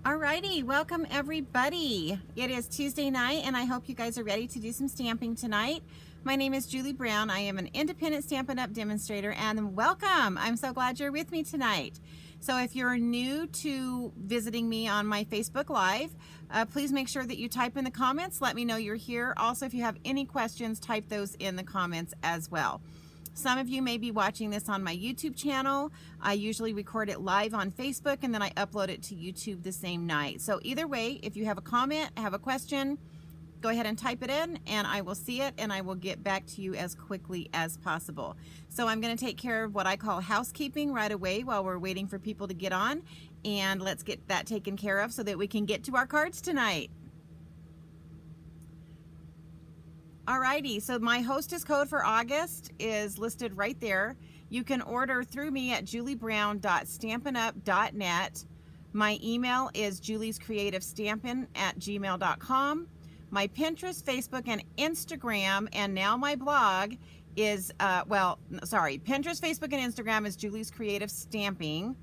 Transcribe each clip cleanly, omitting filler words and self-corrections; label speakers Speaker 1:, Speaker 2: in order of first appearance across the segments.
Speaker 1: Alrighty, welcome everybody. It is Tuesday night and I hope you guys are ready to do some stamping tonight. My name is Julie Brown. I am an independent Stampin' Up! Demonstrator and welcome. I'm so glad you're with me tonight. So if you're new to visiting me on my Facebook Live, please make sure that you type in the comments. Let me know you're here. Also, if you have any questions, type those in the comments as well. Some of you may be watching this on my YouTube channel. I usually record it live on Facebook and then I upload it to YouTube the same night. So either way, if you have a comment, have a question, go ahead and type it in and I will see it and I will get back to you as quickly as possible. So I'm going to take care of what I call housekeeping right away while we're waiting for people to get on, and let's get that taken care of so that we can get to our cards tonight. Alrighty, so my hostess code for August is listed right there. You can order through me at juliebrown.stampinup.net. My email is juliescreativestampin@gmail.com. My Pinterest, Facebook, and Instagram, and now my blog is, Pinterest, Facebook, and Instagram is Julie's Creative Stamping.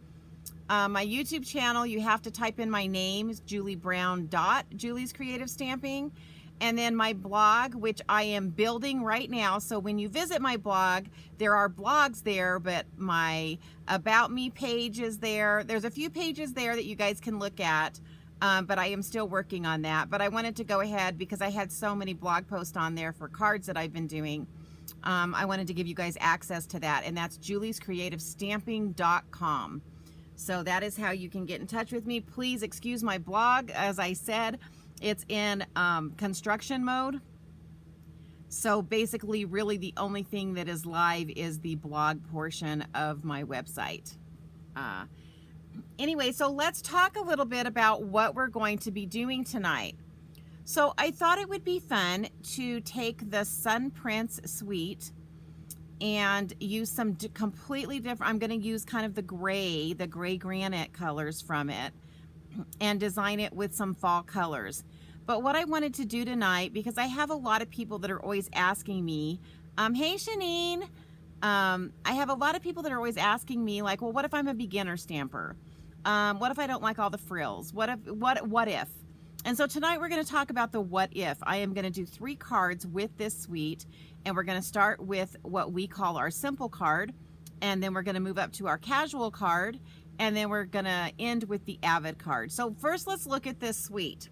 Speaker 1: My YouTube channel, you have to type in my name, is juliebrown.Julie's Creative Stamping. And then my blog, which I am building right now. So when you visit my blog, there are blogs there, but my About Me page is there. There's a few pages there that you guys can look at, but I am still working on that. But I wanted to go ahead because I had so many blog posts on there for cards that I've been doing. I wanted to give you guys access to that, and that's juliescreativestamping.com. So that is how you can get in touch with me. Please excuse my blog. As I said, it's in construction mode. So basically, really the only thing that is live is the blog portion of my website. Anyway, so let's talk a little bit about what we're going to be doing tonight. So I thought it would be fun to take the Sun Prince suite and use some completely different, I'm going to use kind of the gray granite colors from it and design it with some fall colors. But what I wanted to do tonight, because I have a lot of people that are always asking me, hey Shanine, I have a lot of people that are always asking me, like, well, what if I'm a beginner stamper? What if I don't like all the frills? What if? And so tonight we're going to talk about the what if. I am going to do 3 cards with this suite, and we're going to start with what we call our simple card, and then we're going to move up to our casual card, and then we're going to end with the Avid card. So first, let's look at this suite.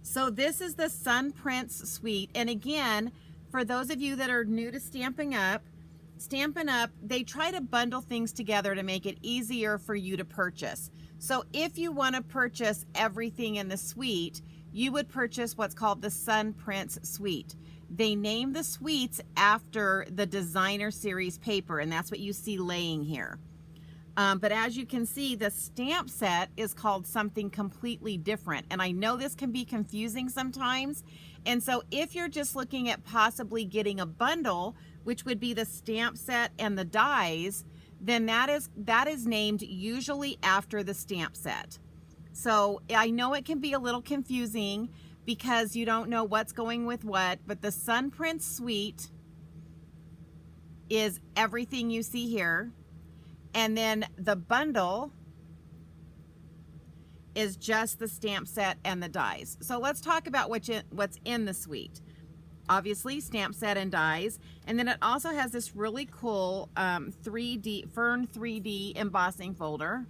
Speaker 1: So this is the Sun Prince suite. And again, for those of you that are new to Stampin' Up, they try to bundle things together to make it easier for you to purchase. So if you want to purchase everything in the suite, you would purchase what's called the Sun Prince suite. They name the suites after the designer series paper, and that's what you see laying here. But as you can see, the stamp set is called something completely different. And I know this can be confusing sometimes. And so if you're just looking at possibly getting a bundle, which would be the stamp set and the dies, then that is named usually after the stamp set. So I know it can be a little confusing because you don't know what's going with what, but the Sun Prince suite is everything you see here. And then the bundle is just the stamp set and the dies. So let's talk about what's in the suite. Obviously, stamp set and dies. And then it also has this really cool Fern 3D embossing folder.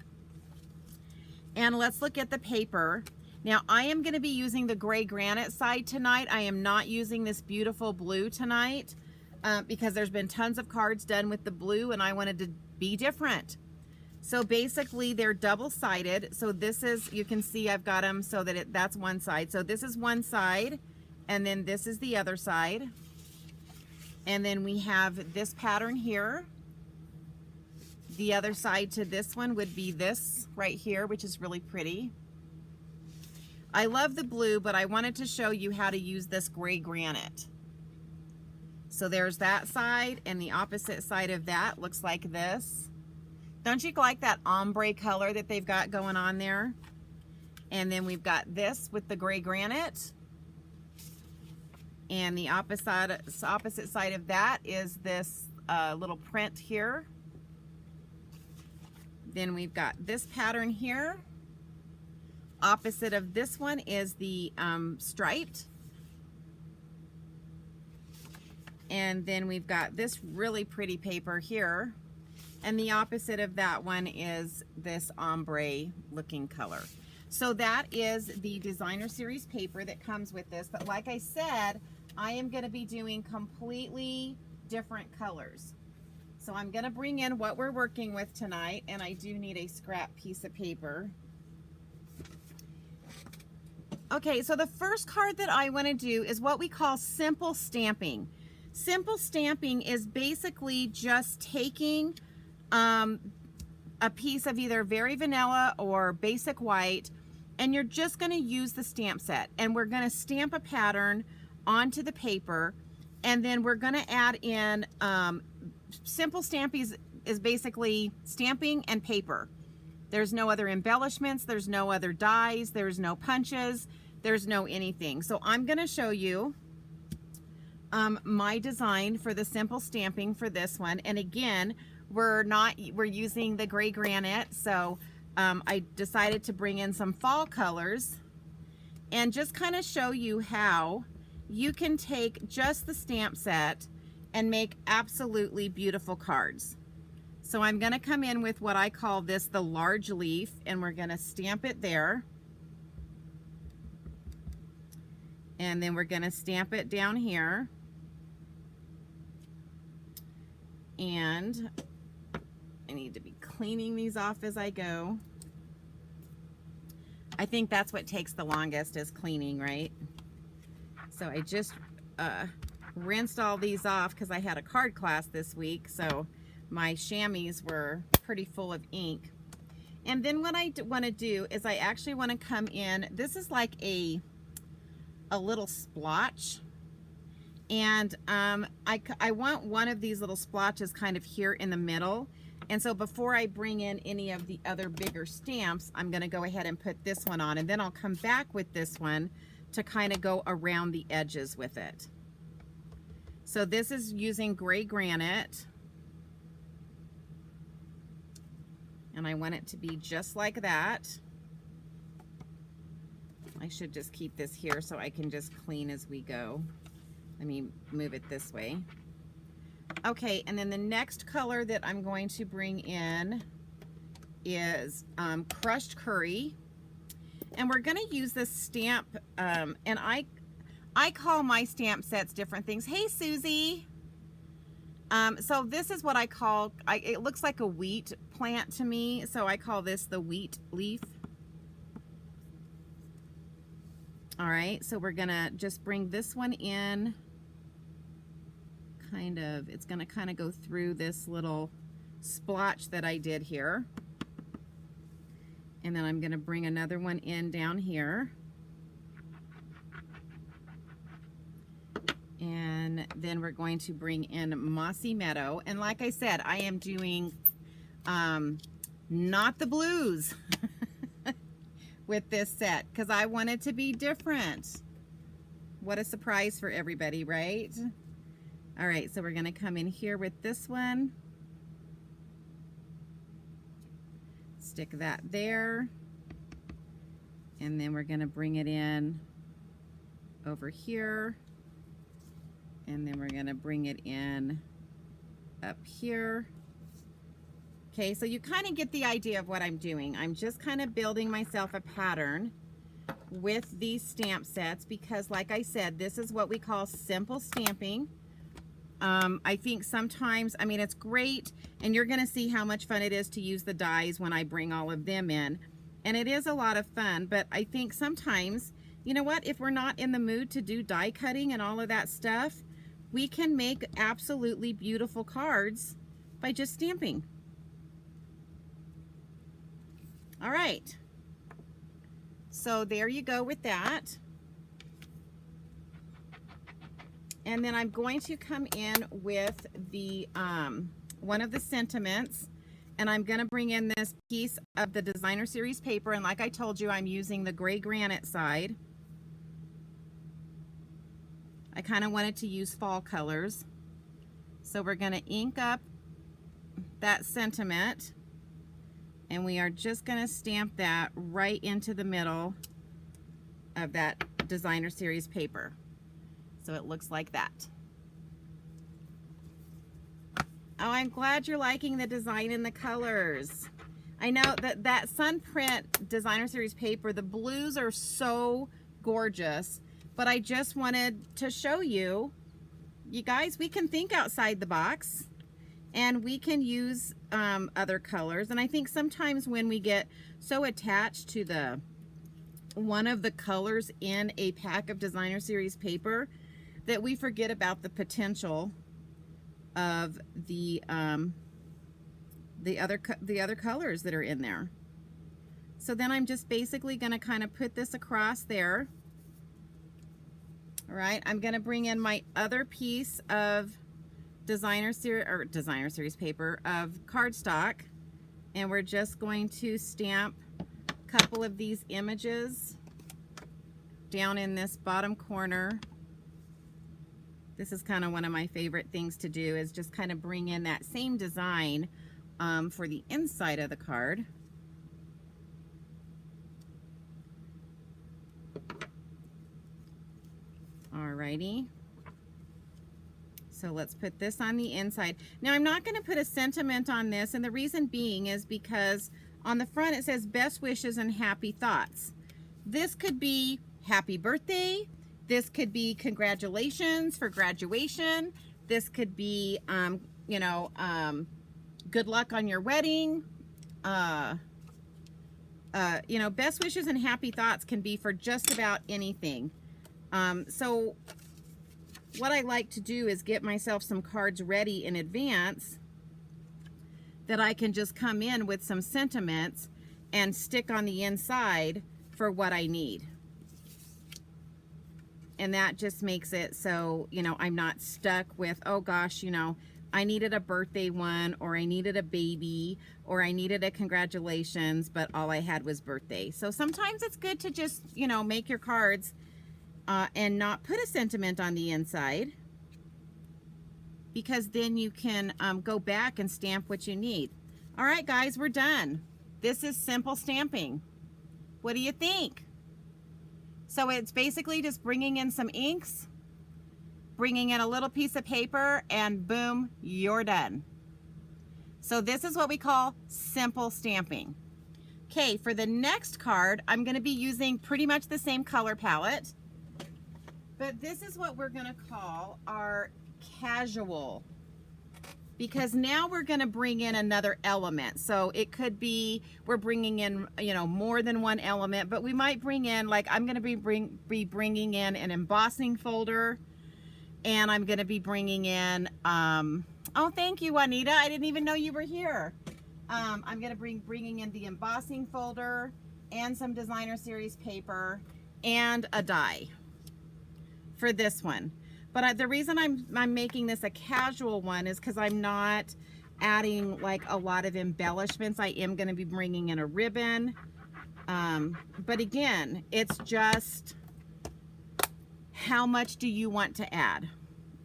Speaker 1: And let's look at the paper. Now, I am going to be using the gray granite side tonight. I am not using this beautiful blue tonight because there's been tons of cards done with the blue and I wanted to be different. So basically they're double-sided. So this is, you can see I've got them so that that's one side. So this is one side and then this is the other side. And then we have this pattern here. The other side to this one would be this right here, which is really pretty. I love the blue, but I wanted to show you how to use this gray granite. So there's that side, and the opposite side of that looks like this. Don't you like that ombre color that they've got going on there? And then we've got this with the gray granite. And the opposite side of that is this little print here. Then we've got this pattern here. Opposite of this one is the striped. And then we've got this really pretty paper here. And the opposite of that one is this ombre looking color. So that is the designer series paper that comes with this. But like I said, I am going to be doing completely different colors. So I'm going to bring in what we're working with tonight, and I do need a scrap piece of paper. Okay, so the first card that I want to do is what we call simple stamping. Simple stamping is basically just taking a piece of either very vanilla or basic white, and you're just going to use the stamp set, and we're going to stamp a pattern onto the paper, and then we're going to add in simple stamping is basically stamping and paper. There's no other embellishments, there's no other dies, there's no punches, there's no anything. So I'm going to show you my design for the simple stamping for this one. And again, we're using the gray granite, so I decided to bring in some fall colors and just kind of show you how you can take just the stamp set and make absolutely beautiful cards. So I'm going to come in with what I call this the large leaf, and we're going to stamp it there. And then we're going to stamp it down here. And I need to be cleaning these off as I go. I think that's what takes the longest, is cleaning, right? So I just rinsed all these off because I had a card class this week, so my chamois were pretty full of ink. And then what I want to do is I actually want to come in, this is like a little splotch, and I want one of these little splotches kind of here in the middle. And so before I bring in any of the other bigger stamps, I'm going to go ahead and put this one on, and then I'll come back with this one to kind of go around the edges with it. So this is using gray granite, and I want it to be just like that. I should just keep this here so I can just clean as we go. Let me move it this way. Okay, and then the next color that I'm going to bring in is crushed curry. And we're going to use this stamp, and I call my stamp sets different things. Hey, Susie. So this is what I call, it looks like a wheat plant to me, so I call this the wheat leaf. All right, so we're going to just bring this one in. It's going to kind of go through this little splotch that I did here. And then I'm going to bring another one in down here. And then we're going to bring in Mossy Meadow. And like I said, I am doing not the blues with this set because I want it to be different. What a surprise for everybody, right? All right, so we're going to come in here with this one. Stick that there. And then we're going to bring it in over here. And then we're going to bring it in up here. Okay, so you kind of get the idea of what I'm doing. I'm just kind of building myself a pattern with these stamp sets because, like I said, this is what we call simple stamping. I think sometimes, I mean, it's great, and you're going to see how much fun it is to use the dies when I bring all of them in. And it is a lot of fun, but I think sometimes, you know what, if we're not in the mood to do die cutting and all of that stuff, we can make absolutely beautiful cards by just stamping. All right. So there you go with that. And then I'm going to come in with the one of the sentiments, and I'm going to bring in this piece of the designer series paper, and like I told you, I'm using the gray granite side. I kind of wanted to use fall colors. So we're going to ink up that sentiment, And we are just going to stamp that right into the middle of that designer series paper. So it looks like that. Oh, I'm glad you're liking the design and the colors. I know that that sun print designer series paper, the blues are so gorgeous, but I just wanted to show you, you guys, we can think outside the box and we can use other colors. And I think sometimes when we get so attached to the one of the colors in a pack of designer series paper that we forget about the potential of the other colors that are in there. So then I'm just basically going to kind of put this across there. All right, I'm going to bring in my other piece of designer series paper of cardstock, and we're just going to stamp a couple of these images down in this bottom corner. This is kind of one of my favorite things to do, is just kind of bring in that same design for the inside of the card. Alrighty. So let's put this on the inside. Now I'm not going to put a sentiment on this, and the reason being is because on the front it says best wishes and happy thoughts. This could be happy birthday. This could be congratulations for graduation. This could be, you know, good luck on your wedding. You know, best wishes and happy thoughts can be for just about anything. So what I like to do is get myself some cards ready in advance that I can just come in with some sentiments and stick on the inside for what I need. And that just makes it so, you know, I'm not stuck with, oh gosh, you know, I needed a birthday one, or I needed a baby, or I needed a congratulations, but all I had was birthday. So sometimes it's good to just, you know, make your cards and not put a sentiment on the inside, because then you can go back and stamp what you need. All right, guys, we're done. This is simple stamping. What do you think? So it's basically just bringing in some inks, bringing in a little piece of paper, and boom, you're done. So this is what we call simple stamping. Okay, for the next card, I'm going to be using pretty much the same color palette, but this is what we're going to call our casual, because now we're going to bring in another element. So it could be we're bringing in, you know, more than one element, but we might bring in, like, I'm going to be bringing in an embossing folder, and I'm going to be bringing in, oh, thank you, Juanita. I didn't even know you were here. I'm going to bringing in the embossing folder and some designer series paper and a die for this one. But the reason I'm making this a casual one is because I'm not adding like a lot of embellishments. I am going to be bringing in a ribbon. But again, it's just how much do you want to add?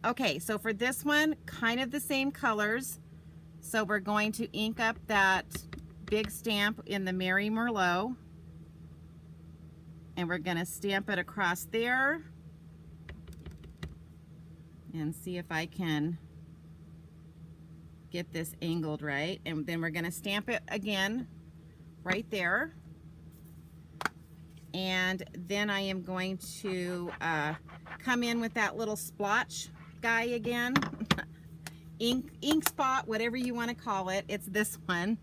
Speaker 1: Okay, so for this one, kind of the same colors. So we're going to ink up that big stamp in the Mary Merlot. And we're going to stamp it across there. And see if I can get this angled right. And then we're going to stamp it again right there. And then I am going to come in with that little splotch guy again. ink spot, whatever you want to call it. It's this one.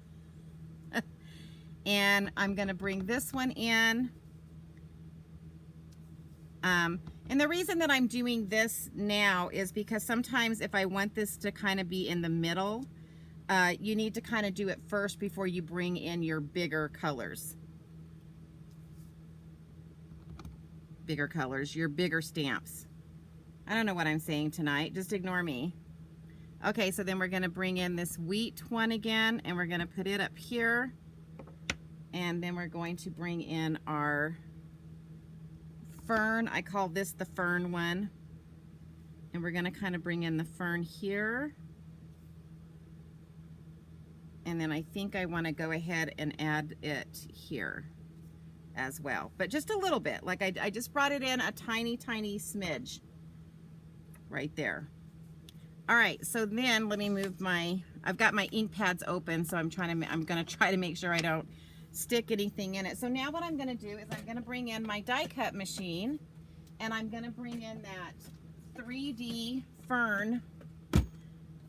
Speaker 1: And I'm going to bring this one in. And the reason that I'm doing this now is because sometimes if I want this to kind of be in the middle, you need to kind of do it first before you bring in your bigger colors. Your bigger stamps. I don't know what I'm saying tonight. Just ignore me. Okay, so then we're going to bring in this wheat one again, and we're going to put it up here. And then we're going to bring in our Fern. I call this the Fern one. And we're going to kind of bring in the Fern here. And then I think I want to go ahead and add it here as well, but just a little bit. Like I just brought it in a tiny smidge right there. All right, so then let me move I've got my ink pads open, so I'm gonna try to make sure I don't stick anything in it. So now what I'm gonna do is I'm gonna bring in my die cut machine, and I'm gonna bring in that 3D Fern.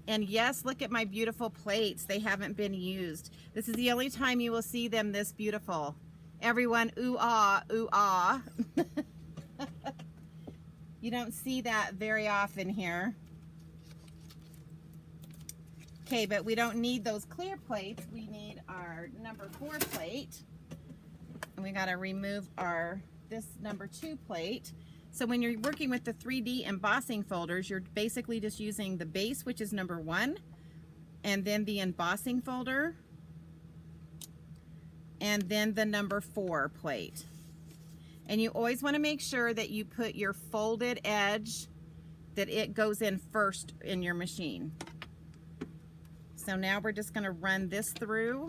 Speaker 1: And yes, look at my beautiful plates. They haven't been used. This is the only time you will see them this beautiful. Everyone, ooh ah, ooh ah. You don't see that very often here. Okay, but we don't need those clear plates. We need our number 4 plate. And we gotta remove this number 2 plate. So when you're working with the 3D embossing folders, you're basically just using the base, which is number 1, and then the embossing folder, and then the number 4 plate. And you always want to make sure that you put your folded edge, that it goes in first in your machine. So now we're just going to run this through.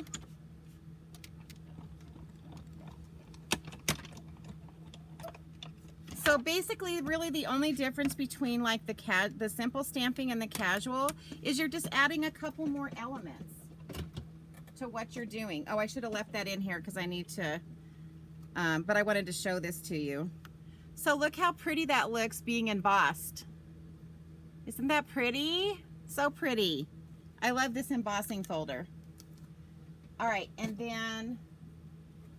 Speaker 1: So basically, really the only difference between like the simple stamping and the casual is you're just adding a couple more elements to what you're doing. Oh, I should have left that in here because I need to, but I wanted to show this to you. So look how pretty that looks being embossed. Isn't that pretty? So pretty. I love this embossing folder. All right, and then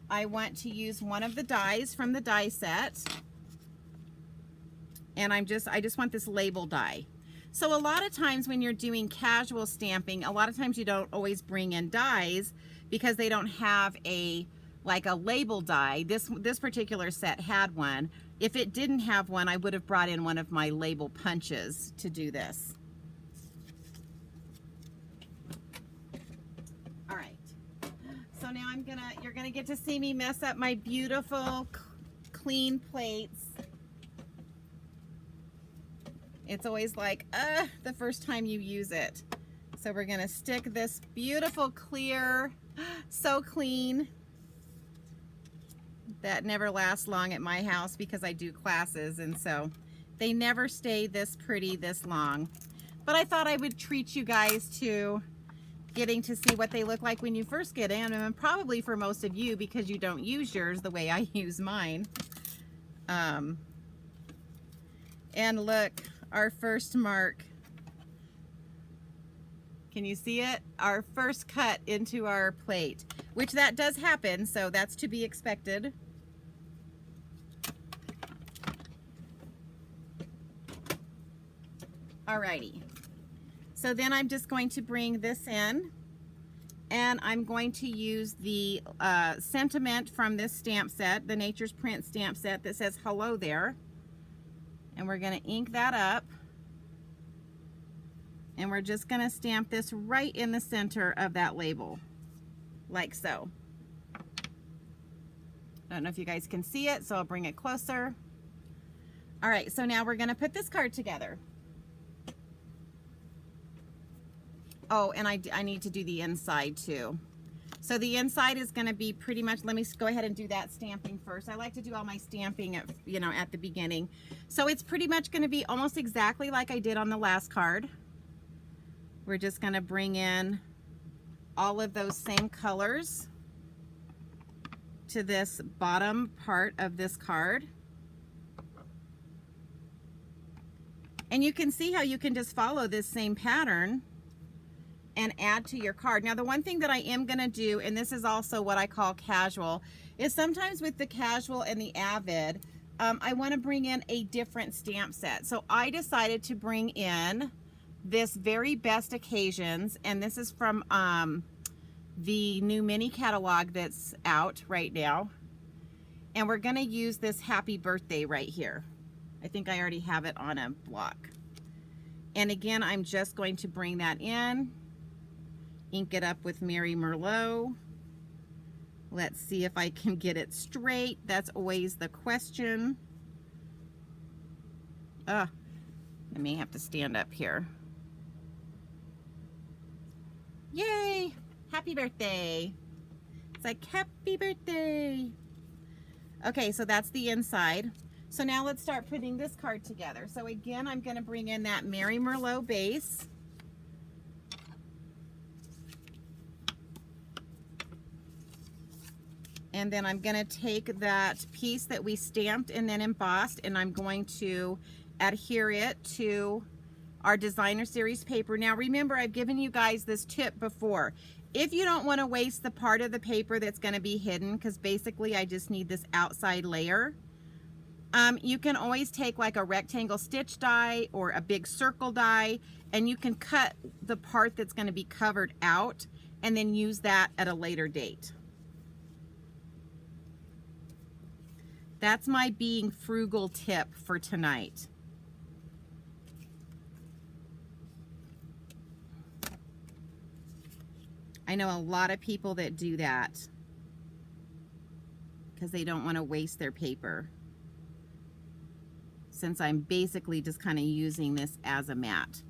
Speaker 1: I want to use one of the dies from the die set. And I just want this label die. So a lot of times when you're doing casual stamping, a lot of times you don't always bring in dies because they don't have like a label die. This particular set had one. If it didn't have one, I would have brought in one of my label punches to do this. All right. So now you're gonna get to see me mess up my beautiful clean plates. It's always like, the first time you use it. So we're gonna stick this beautiful clear, so clean. That never lasts long at my house because I do classes, and so they never stay this pretty this long. But I thought I would treat you guys to getting to see what they look like when you first get in, and probably for most of you because you don't use yours the way I use mine. And look, our first mark. Can you see it? Our first cut into our plate, which that does happen, so that's to be expected. Alrighty. So then I'm just going to bring this in, and I'm going to use the sentiment from this stamp set, the Nature's Print stamp set that says hello there. And we're going to ink that up, and we're just going to stamp this right in the center of that label, like so. I don't know if you guys can see it, so I'll bring it closer. All right, so now we're going to put this card together. Oh, and I need to do the inside too. So the inside is going to be pretty much, let me go ahead and do that stamping first. I like to do all my stamping at, at the beginning. So it's pretty much going to be almost exactly like I did on the last card. We're just going to bring in all of those same colors to this bottom part of this card. And you can see how you can just follow this same pattern and add to your card. Now the one thing that I am going to do, and this is also what I call casual, is sometimes with the casual and the Avid, I want to bring in a different stamp set. So I decided to bring in this Very Best Occasions, and this is from the new mini catalog that's out right now. And we're going to use this Happy Birthday right here. I think I already have it on a block. And again, I'm just going to bring that in. Ink it up with Mary Merlot. Let's see if I can get it straight. That's always the question. I may have to stand up here. Yay! Happy birthday. It's like, happy birthday. Okay, so that's the inside. So now let's start putting this card together. So again, I'm going to bring in that Mary Merlot base. And then I'm going to take that piece that we stamped and then embossed, and I'm going to adhere it to our designer series paper. Now remember, I've given you guys this tip before. If you don't want to waste the part of the paper that's going to be hidden, because basically I just need this outside layer, you can always take like a rectangle stitch die or a big circle die, and you can cut the part that's going to be covered out and then use that at a later date. That's my being frugal tip for tonight. I know a lot of people that do that because they don't want to waste their paper, since I'm basically just kind of using this as a mat.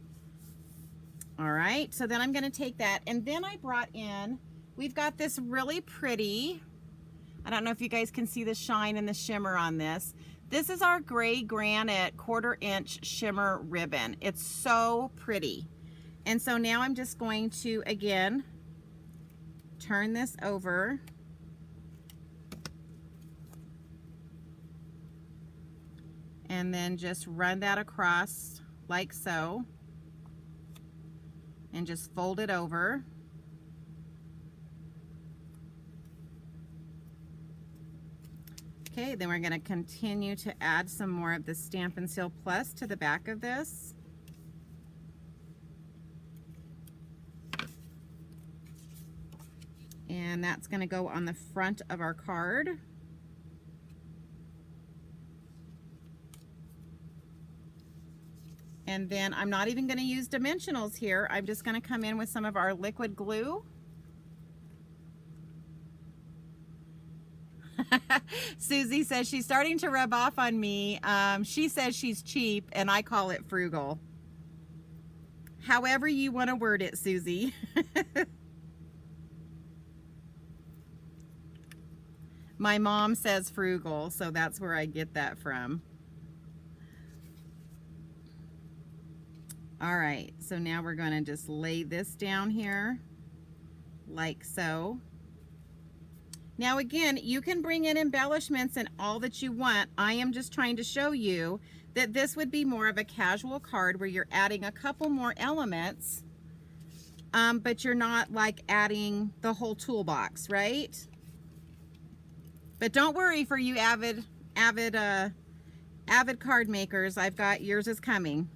Speaker 1: All right, so then I'm going to take that, and then I brought in, we've got this really pretty, I don't know if you guys can see the shine and the shimmer on this. This is our gray granite 1/4 inch shimmer ribbon. It's so pretty. And so now I'm just going to, again, turn this over. And then just run that across like so. And just fold it over. Okay, then we're going to continue to add some more of the Stampin' Seal Plus to the back of this. And that's going to go on the front of our card. And then I'm not even going to use dimensionals here. I'm just going to come in with some of our liquid glue. Susie says she's starting to rub off on me. She says she's cheap, and I call it frugal. However you want to word it, Susie. My mom says frugal, so that's where I get that from. All right, so now we're going to just lay this down here like so. Now again, you can bring in embellishments and all that you want. I am just trying to show you that this would be more of a casual card where you're adding a couple more elements, but you're not like adding the whole toolbox, right? But don't worry, for you avid card makers, I've got yours is coming.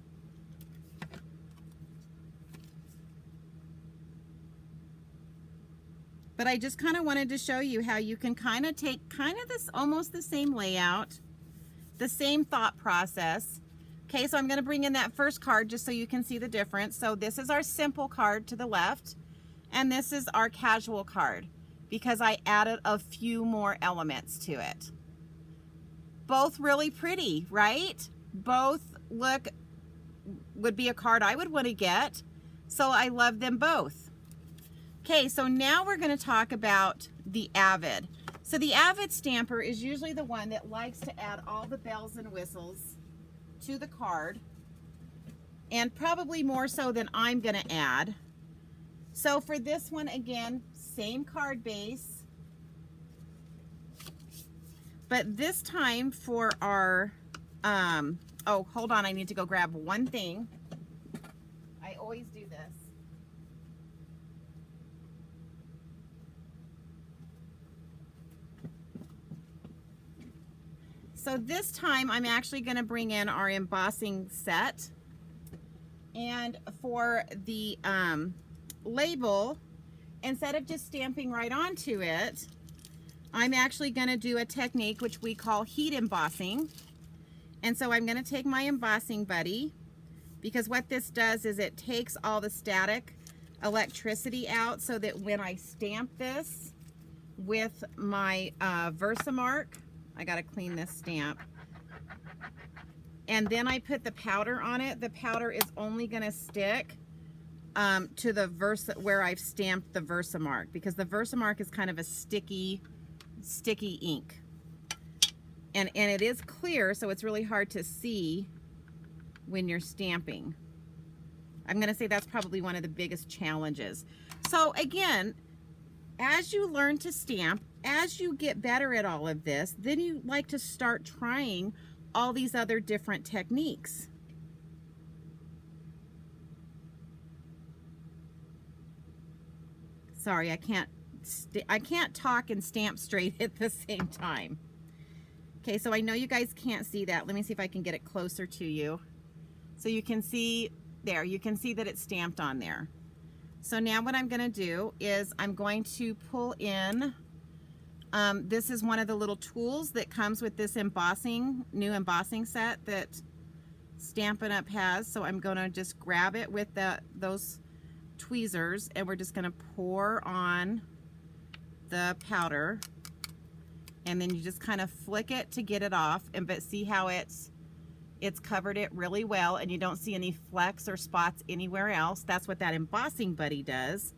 Speaker 1: But I just kind of wanted to show you how you can kind of take this almost the same layout, the same thought process. Okay, so I'm going to bring in that first card just so you can see the difference. So this is our simple card to the left, and this is our casual card because I added a few more elements to it. Both really pretty, right? Both would be a card I would want to get. So I love them both. Okay, so now we're going to talk about the Avid. So the Avid Stamper is usually the one that likes to add all the bells and whistles to the card, and probably more so than I'm going to add. So for this one, again, same card base, but this time for our, oh, hold on, I need to go grab one thing. I always do this. So this time I'm actually going to bring in our embossing set, and for the label, instead of just stamping right onto it, I'm actually going to do a technique which we call heat embossing. And so I'm going to take my embossing buddy, because what this does is it takes all the static electricity out, so that when I stamp this with my Versamark, I got to clean this stamp, and then I put the powder on it, the powder is only going to stick to the where I've stamped the Versamark, because the Versamark is kind of a sticky ink. And it is clear, so it's really hard to see when you're stamping. I'm going to say that's probably one of the biggest challenges. So again, as you learn to stamp, as you get better at all of this, then you like to start trying all these other different techniques. Sorry, I can't talk and stamp straight at the same time. Okay, so I know you guys can't see that. Let me see if I can get it closer to you. So you can see there, you can see that it's stamped on there. So now what I'm going to do is I'm going to pull in, this is one of the little tools that comes with this new embossing set that Stampin' Up! Has. So I'm going to just grab it with those tweezers, and we're just going to pour on the powder, and then you just kind of flick it to get it off. But see how it's covered it really well, and you don't see any flecks or spots anywhere else. That's what that embossing buddy does.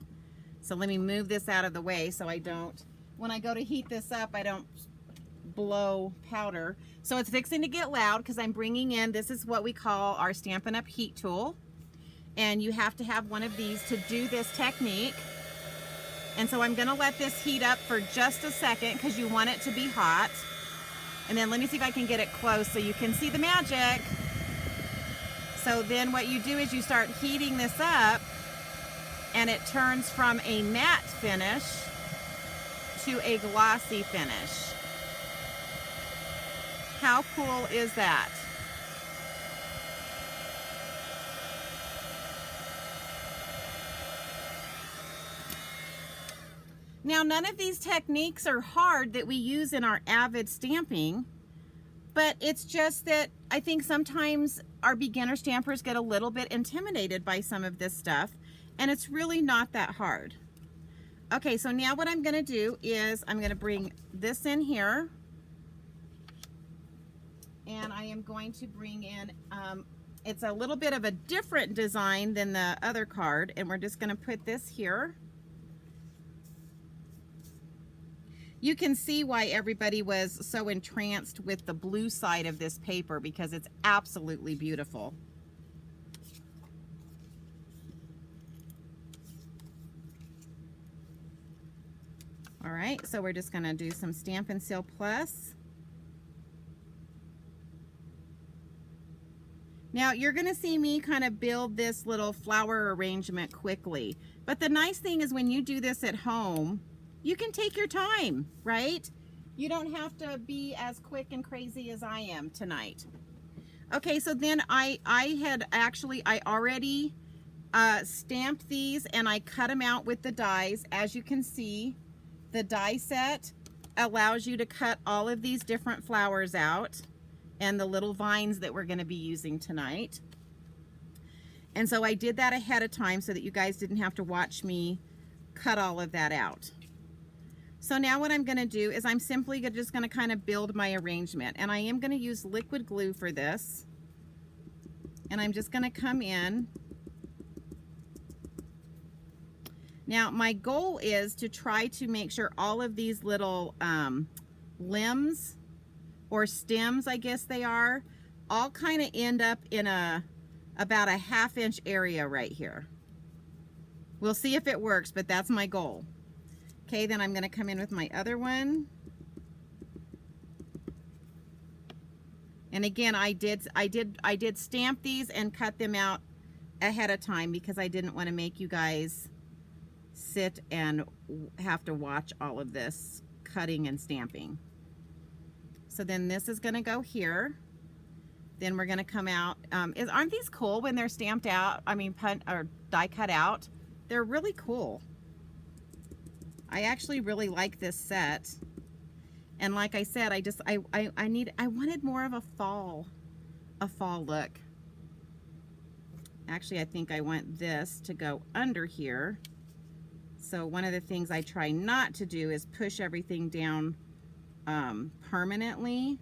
Speaker 1: So let me move this out of the way so I don't, when I go to heat this up, I don't blow powder. So it's fixing to get loud because I'm bringing in, this is what we call our Stampin' Up! Heat tool. And you have to have one of these to do this technique. And so I'm gonna let this heat up for just a second because you want it to be hot. And then let me see if I can get it close so you can see the magic. So then what you do is you start heating this up, and it turns from a matte finish to a glossy finish. How cool is that? Now, none of these techniques are hard that we use in our Avid stamping, but it's just that I think sometimes our beginner stampers get a little bit intimidated by some of this stuff, and it's really not that hard. Okay, so now what I'm going to do is I'm going to bring this in here, and I am going to bring in, it's a little bit of a different design than the other card, and we're just going to put this here. You can see why everybody was so entranced with the blue side of this paper, because it's absolutely beautiful. All right, so we're just gonna do some Stampin' Seal Plus. Now you're gonna see me kind of build this little flower arrangement quickly, but the nice thing is when you do this at home, you can take your time, right? You don't have to be as quick and crazy as I am tonight. Okay, so then I already stamped these, and I cut them out with the dies. As you can see, the die set allows you to cut all of these different flowers out and the little vines that we're going to be using tonight. And so I did that ahead of time so that you guys didn't have to watch me cut all of that out. So now what I'm going to do is I'm simply just going to kind of build my arrangement, and I am going to use liquid glue for this, and I'm just going to come in. Now my goal is to try to make sure all of these little limbs or stems, I guess they are, all kind of end up in about a ½ inch area right here. We'll see if it works, but that's my goal. Okay, then I'm going to come in with my other one. And again, I did stamp these and cut them out ahead of time because I didn't want to make you guys sit and have to watch all of this cutting and stamping. So then this is going to go here. Then we're going to come out. Aren't these cool when they're stamped out? I mean, or die cut out. They're really cool. I actually really like this set, and like I said, I wanted more of a fall look. Actually, I think I want this to go under here. So one of the things I try not to do is push everything down permanently.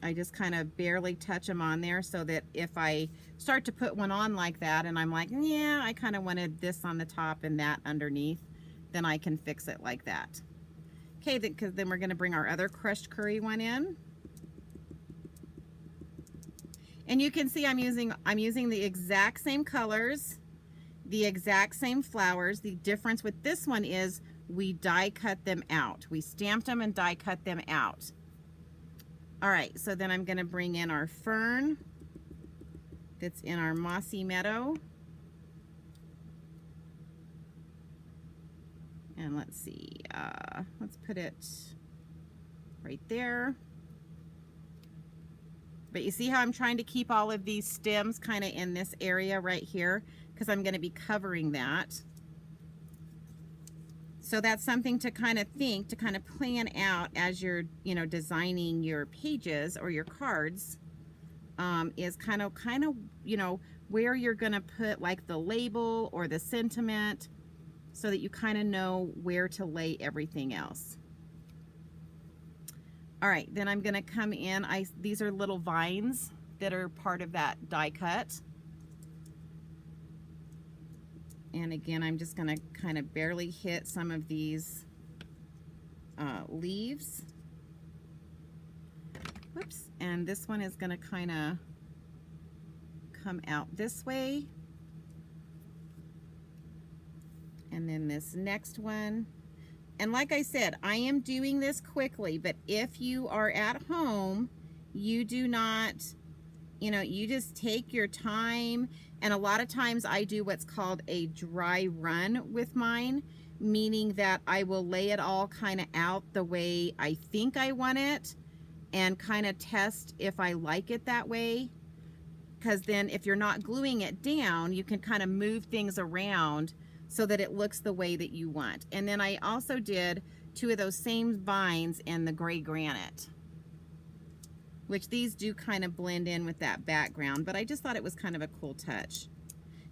Speaker 1: I just kind of barely touch them on there so that if I start to put one on like that and I'm like, yeah, I kind of wanted this on the top and that underneath, then I can fix it like that. Okay, because then we're going to bring our other crushed curry one in. And you can see I'm using the exact same colors, the exact same flowers. The difference with this one is we die cut them out. We stamped them and die cut them out. All right, so then I'm going to bring in our fern that's in our mossy meadow. And let's see, let's put it right there. But you see how I'm trying to keep all of these stems kind of in this area right here because I'm going to be covering that. So that's something to kind of think, to kind of plan out as you're, you know, designing your pages or your cards, is kind of, you know, where you're going to put like the label or the sentiment so that you kind of know where to lay everything else. All right, then I'm going to come in. These are little vines that are part of that die cut. And again, I'm just going to kind of barely hit some of these leaves. Whoops. And this one is going to kind of come out this way. And then this next one. And like I said, I am doing this quickly, but if you are at home, you do not, you know, you just take your time. And a lot of times I do what's called a dry run with mine, meaning that I will lay it all kind of out the way I think I want it and kind of test if I like it that way. Because then if you're not gluing it down, you can kind of move things around so that it looks the way that you want. And then I also did 2 of those same vines in the gray granite, which these do kind of blend in with that background, but I just thought it was kind of a cool touch.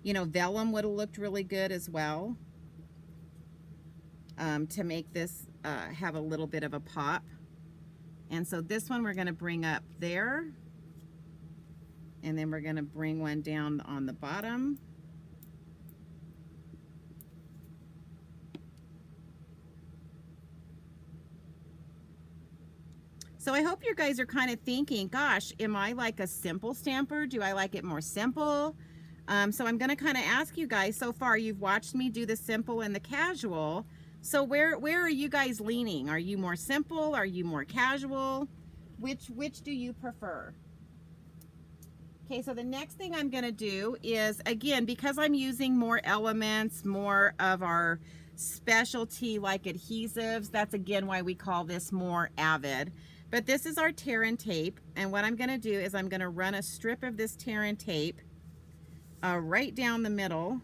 Speaker 1: You know, vellum would have looked really good as well, to make this have a little bit of a pop. And so this one we're going to bring up there, and then we're going to bring one down on the bottom. So I hope you guys are kind of thinking, gosh, am I like a simple stamper? Do I like it more simple? So I'm going to kind of ask you guys, so far you've watched me do the simple and the casual. So where are you guys leaning? Are you more simple? Are you more casual? Which do you prefer? Okay, so the next thing I'm going to do is, again, because I'm using more elements, more of our specialty like adhesives, that's again why we call this more Avid. But this is our tear and tape, and what I'm going to do is I'm going to run a strip of this tear and tape right down the middle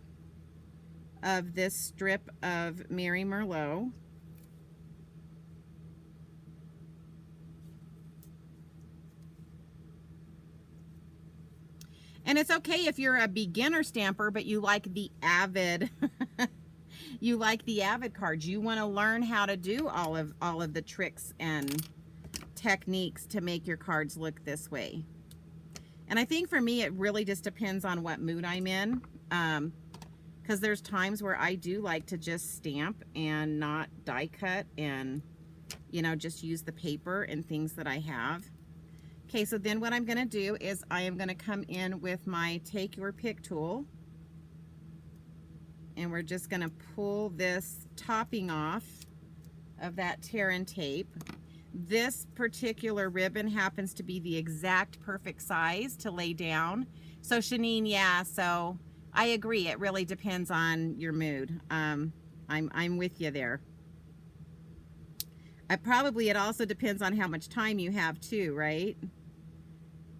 Speaker 1: of this strip of Mary Merlot. And it's okay if you're a beginner stamper, but you like the Avid, you like the Avid cards. You want to learn how to do all of the tricks and techniques to make your cards look this way. And I think for me, it really just depends on what mood I'm in. Because there's times where I do like to just stamp and not die cut and, you know, just use the paper and things that I have. Okay, so then what I'm going to do is I am going to come in with my Take Your Pick tool. And we're just going to pull this topping off of that tear and tape. This particular ribbon happens to be the exact perfect size to lay down. So Shanine, yeah, so I agree. It really depends on your mood. I'm with you there. It also depends on how much time you have too, right?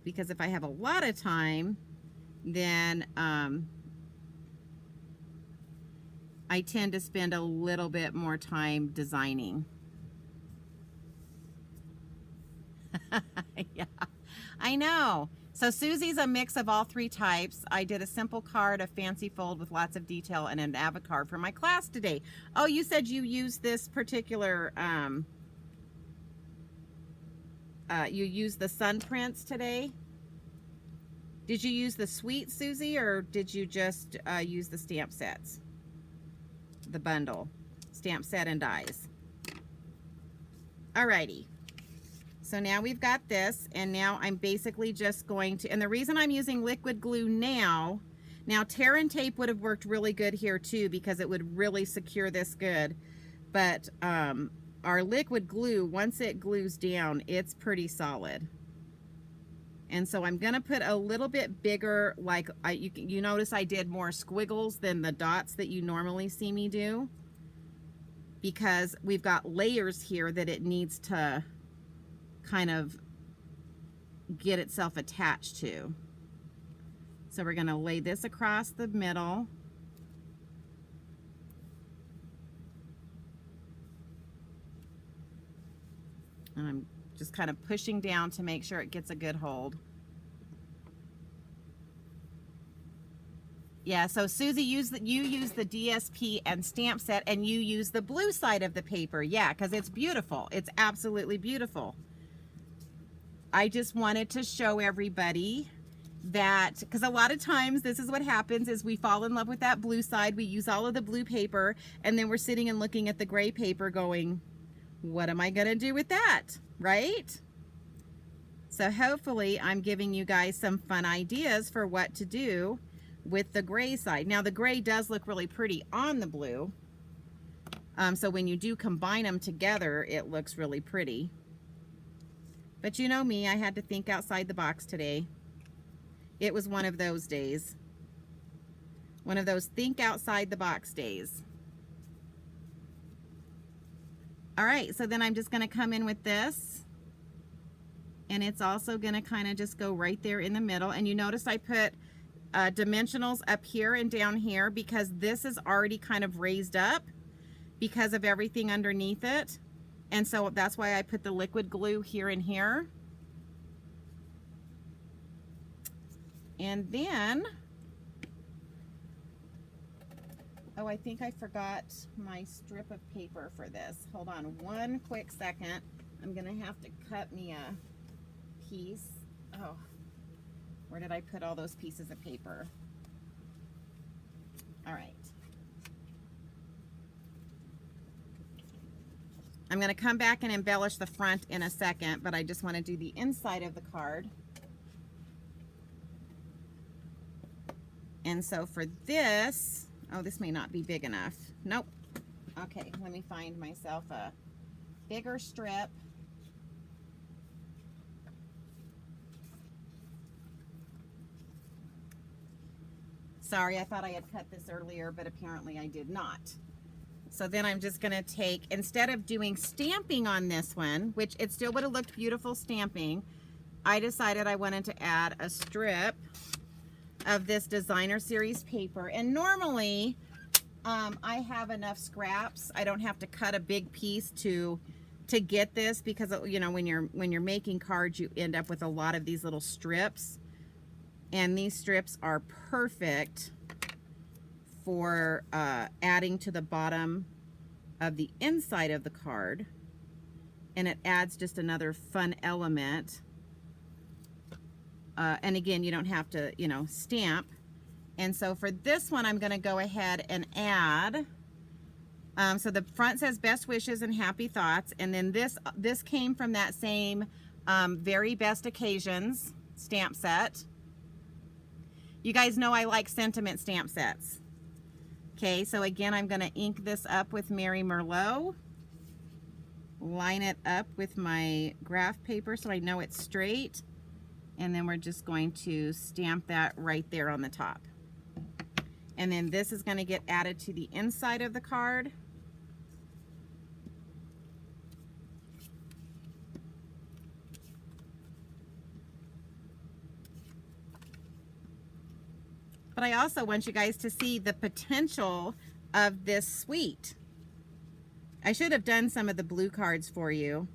Speaker 1: Because if I have a lot of time, then I tend to spend a little bit more time designing. Yeah, I know. So Susie's a mix of all 3 types. I did a simple card, a fancy fold with lots of detail, and an Avid card for my class today. Oh, you said you used this particular you used the sun prints today. Did you use the suite, Susie, or did you just use the stamp sets? The bundle, stamp set and dies. Alrighty. So now we've got this, and now I'm basically just going to, and the reason I'm using liquid glue now tear and tape would have worked really good here too, because it would really secure this good. But our liquid glue, once it glues down, it's pretty solid. And so I'm gonna put a little bit bigger, like you notice I did more squiggles than the dots that you normally see me do, because we've got layers here that it needs to kind of get itself attached to. So we're going to lay this across the middle. And I'm just kind of pushing down to make sure it gets a good hold. Yeah, so Susie, you use the DSP and stamp set, and you use the blue side of the paper. Yeah, because it's beautiful. It's absolutely beautiful. I just wanted to show everybody that, because a lot of times this is what happens, is we fall in love with that blue side. We use all of the blue paper, and then we're sitting and looking at the gray paper going, what am I going to do with that? Right? So hopefully I'm giving you guys some fun ideas for what to do with the gray side. Now the gray does look really pretty on the blue. So when you do combine them together, it looks really pretty. But you know me, I had to think outside the box today. It was one of those days. One of those think outside the box days. All right, so then I'm just gonna come in with this, and it's also gonna kind of just go right there in the middle. And you notice I put dimensionals up here and down here, because this is already kind of raised up because of everything underneath it. And so that's why I put the liquid glue here and here. And then, oh, I think I forgot my strip of paper for this. Hold on one quick second. I'm gonna have to cut me a piece. Oh, where did I put all those pieces of paper? All right. I'm going to come back and embellish the front in a second, but I just want to do the inside of the card. And so for this, oh, this may not be big enough. Nope. Okay, let me find myself a bigger strip. Sorry, I thought I had cut this earlier, but apparently I did not. So then I'm just gonna take, instead of doing stamping on this one, which it still would have looked beautiful stamping, I decided I wanted to add a strip of this designer series paper. And normally I have enough scraps. I don't have to cut a big piece to get this, because you know, when you're making cards, you end up with a lot of these little strips, and these strips are perfect for adding to the bottom of the inside of the card, and it adds just another fun element. And again, you don't have to, you know, stamp. And so for this one, I'm going to go ahead and add. So the front says best wishes and happy thoughts, and then this came from that same Very Best Occasions stamp set. You guys know I like sentiment stamp sets. Okay, so again, I'm going to ink this up with Mary Merlot, line it up with my graph paper so I know it's straight, and then we're just going to stamp that right there on the top. And then this is going to get added to the inside of the card. But I also want you guys to see the potential of this suite. I should have done some of the blue cards for you.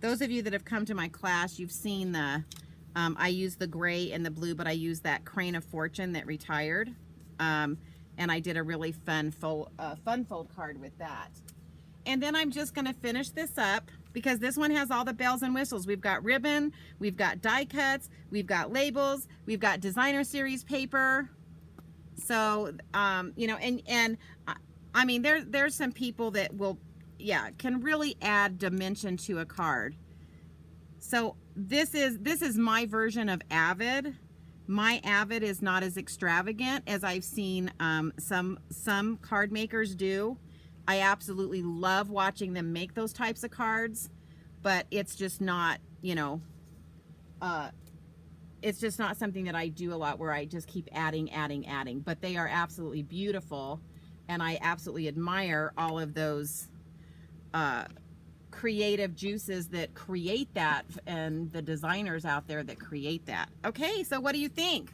Speaker 1: Those of you that have come to my class, you've seen the, I use the gray and the blue, but I use that Crane of Fortune that retired. And I did a really fun fold card with that. and then I'm just going to finish this up because this one has all the bells and whistles. We've got ribbon, we've got die cuts, we've got labels, we've got designer series paper. So, you know, and I mean, there's some people that will, yeah, can really add dimension to a card. So this is my version of Avid. My Avid is not as extravagant as I've seen some card makers do. I absolutely love watching them make those types of cards, but it's just not, you know, it's just not something that I do a lot where I just keep adding. But they are absolutely beautiful, and I absolutely admire all of those creative juices that create that, and the designers out there that create that. Okay, so what do you think?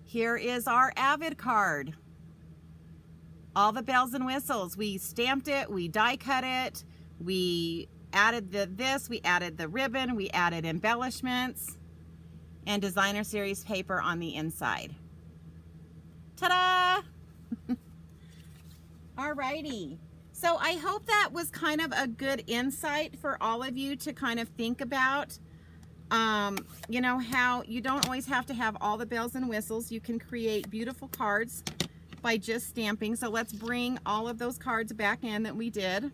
Speaker 1: Here is our Avid card. All the bells and whistles. We stamped it, we die cut it, we added we added the ribbon, we added embellishments, and designer series paper on the inside. Ta-da! Alrighty. So I hope that was kind of a good insight for all of you to kind of think about, you know, how you don't always have to have all the bells and whistles. You can create beautiful cards by just stamping. So let's bring all of those cards back in that we did.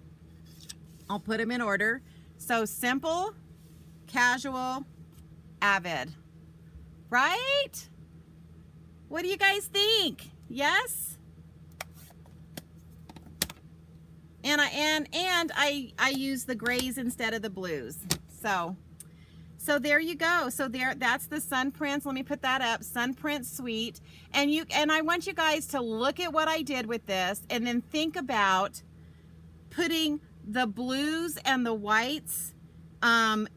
Speaker 1: I'll put them in order. So simple, casual, Avid. Right? What do you guys think? Yes? And I use the grays instead of the blues. So there you go. So that's the Sun Prince. Let me put that up. Sun Prince Suite. And I want you guys to look at what I did with this and then think about putting the blues and the whites on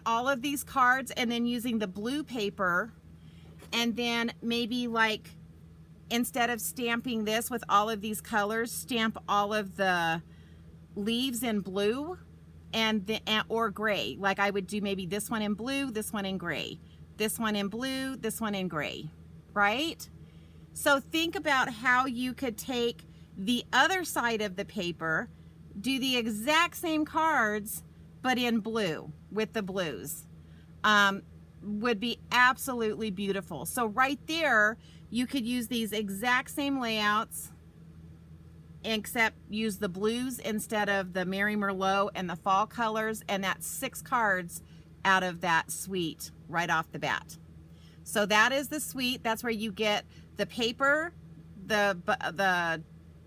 Speaker 1: all of these cards, and then using the blue paper, and then maybe, like, instead of stamping this with all of these colors, stamp all of the leaves in blue or gray. Like I would do maybe this one in blue, this one in gray, this one in blue, this one in gray, right? So think about how you could take the other side of the paper, do the exact same cards, but in blue with the blues. Would be absolutely beautiful. So right there, you could use these exact same layouts, except use the blues instead of the Mary Merlot and the fall colors, and that's 6 cards out of that suite right off the bat. So that is the suite. That's where you get the paper, the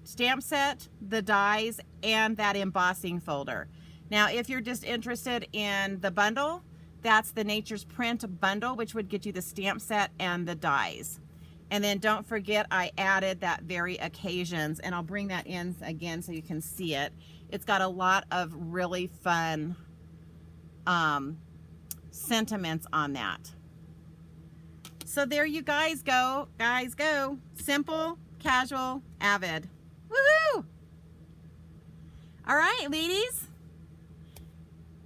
Speaker 1: stamp set, the dies, and that embossing folder. Now, if you're just interested in the bundle, that's the Nature's Print bundle, which would get you the stamp set and the dies. And then don't forget, I added that Very Occasions, and I'll bring that in again so you can see it. It's got a lot of really fun sentiments on that. So there you guys go. Guys, go. Simple, casual, Avid. Woohoo! All right, ladies.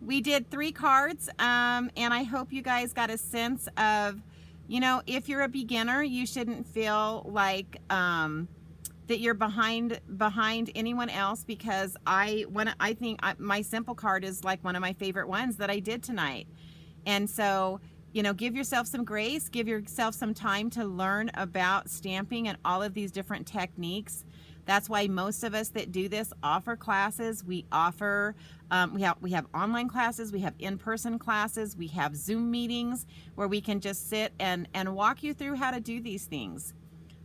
Speaker 1: We did 3 cards, and I hope you guys got a sense of, you know, if you're a beginner, you shouldn't feel like that you're behind anyone else, because I think my simple card is like one of my favorite ones that I did tonight. And so, you know, give yourself some grace, give yourself some time to learn about stamping and all of these different techniques. That's why most of us that do this offer classes. We offer, we have online classes, we have in-person classes, we have Zoom meetings where we can just sit and walk you through how to do these things.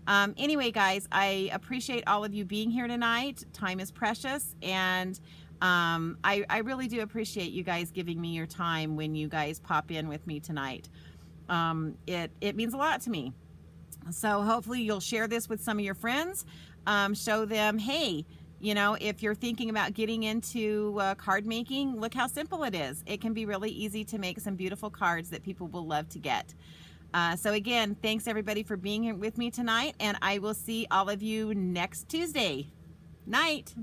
Speaker 1: Anyway, guys, I appreciate all of you being here tonight. Time is precious, and I really do appreciate you guys giving me your time when you guys pop in with me tonight. It means a lot to me. So hopefully you'll share this with some of your friends. Show them, hey, you know, if you're thinking about getting into card making, look how simple it is. It can be really easy to make some beautiful cards that people will love to get. So again, thanks everybody for being here with me tonight, and I will see all of you next Tuesday. Night.